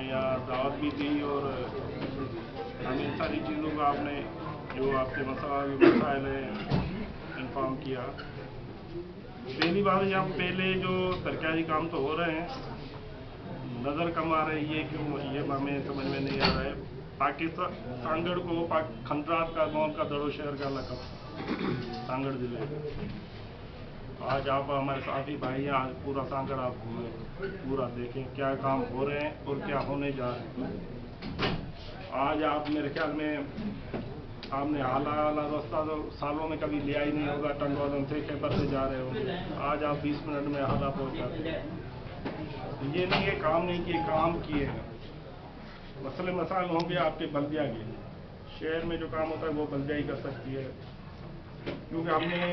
यहाँ दावत भी दी और हमें सारी चीज़ों का आपने जो आपके मसाइल है इन्फॉर्म किया। पहली बात यहाँ पहले जो तरकारी काम तो हो रहे हैं, नज़र कम आ रही है, क्यों ये हमें समझ में नहीं आ रहा है। पाकिस्तान सांगड़ को खंडरात का गाँव का दड़ो शहर का लकब सांगड़ जिले में। आज आप हमारे साथी भाई हैं, आज पूरा सांगड़ आप घूमें, पूरा देखें क्या काम हो रहे हैं और क्या होने जा रहे हैं। आज आप मेरे ख्याल में आपने आला रास्ता तो सालों में कभी लिया ही नहीं होगा, टंडवादन से खेपर से जा रहे होंगे, आज आप 20 मिनट में हाला पहुँच जाते हैं। ये नहीं है काम नहीं किए, काम किए हैं। मसले मसाइल होंगे आपके बल्दिया के, शहर में जो काम होता है वो बल्दिया ही कर सकती है, क्योंकि हमने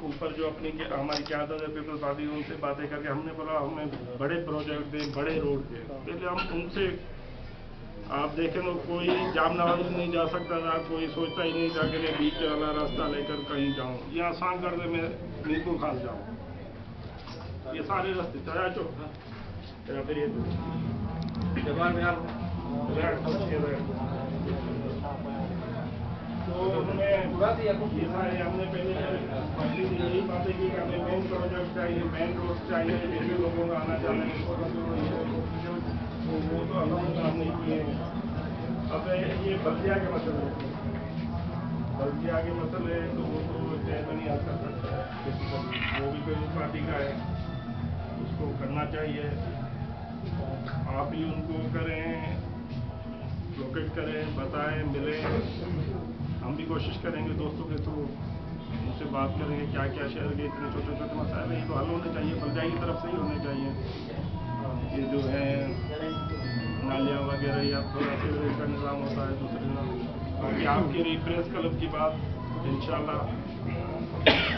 ऊपर जो अपनी हमारी क़यादत है पीपल्स पार्टी, उनसे बातें करके हमने बोला हमें बड़े प्रोजेक्ट दें, बड़े रोड दें। पहले हम उनसे आप देखें तो कोई जामनवाज नहीं जा सकता था, कोई सोचता ही नहीं था कि मैं बीच वाला रास्ता लेकर कहीं जाऊँ, यहाँ सांगड़ से मैं नींबू खास जाऊँ, ये सारे रास्ते चला चो या फिर ये तो उन्होंने ये सारे हमने पहले यही बातें की कि हमें मेन प्रोजेक्ट चाहिए, मेन रोड चाहिए, जैसे लोगों का आना जाना है, तो वो तो अलग काम नहीं किए। अब ये बल्दिया के मसले, बल्दिया के मसले तो वो तो चेयरमैन ही हल कर सकता है, वो भी पीपल्स पार्टी का है, उसको करना चाहिए। आप ही उनको करें, लोकेट करें, बताएं, मिलें। हम भी कोशिश करेंगे दोस्तों के थ्रू, उनसे बात करेंगे क्या क्या शहर के इतने छोटे छोटे मसाइल हैं, तो हल होने चाहिए, बल्दिया की तरफ से ही होने चाहिए। ये जो है नालियाँ वगैरह या थोड़ा सीवरेज का निज़ाम होता है दूसरे नाम। बाकी आपकी रिप्रेस क्लब की बात इंशाल्लाह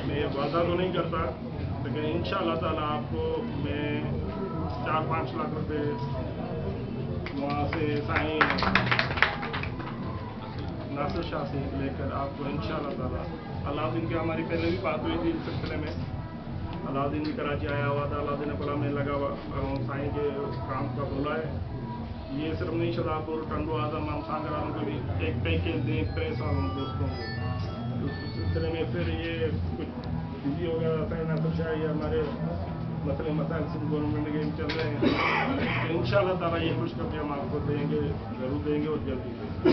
मैं वादा तो नहीं करता, लेकिन इंशाल्लाह ताला आपको मैं 4-5 लाख रुपए वहाँ से साईं नासिर शाह से लेकर आपको इंशाल्लाह ताला, अलाउद्दीन की हमारी पहले भी बात हुई थी इस सिलसिले में, अलाउद्दीन भी कराची आया हुआ था, अलाउद्दीन ने बोला मैं लगा हुआ साईं के काम का बोला है। ये सिर्फ नहीं शदापुर टंडो आजम हम सांगड़ वालों को भी एक पैकेज दें प्रेस वालों दोस्तों को, उस सिलसिले में फिर ये कुछ बिजी हो गया साईं नासिर शाह, ये हमारे मसले मसाइल सिर्फ गवर्नमेंट के चल रहे हैं। तो इंशाल्लाह ताला ये खुशखबरी हम आपको देंगे, जरूर देंगे और जल्दी देंगे।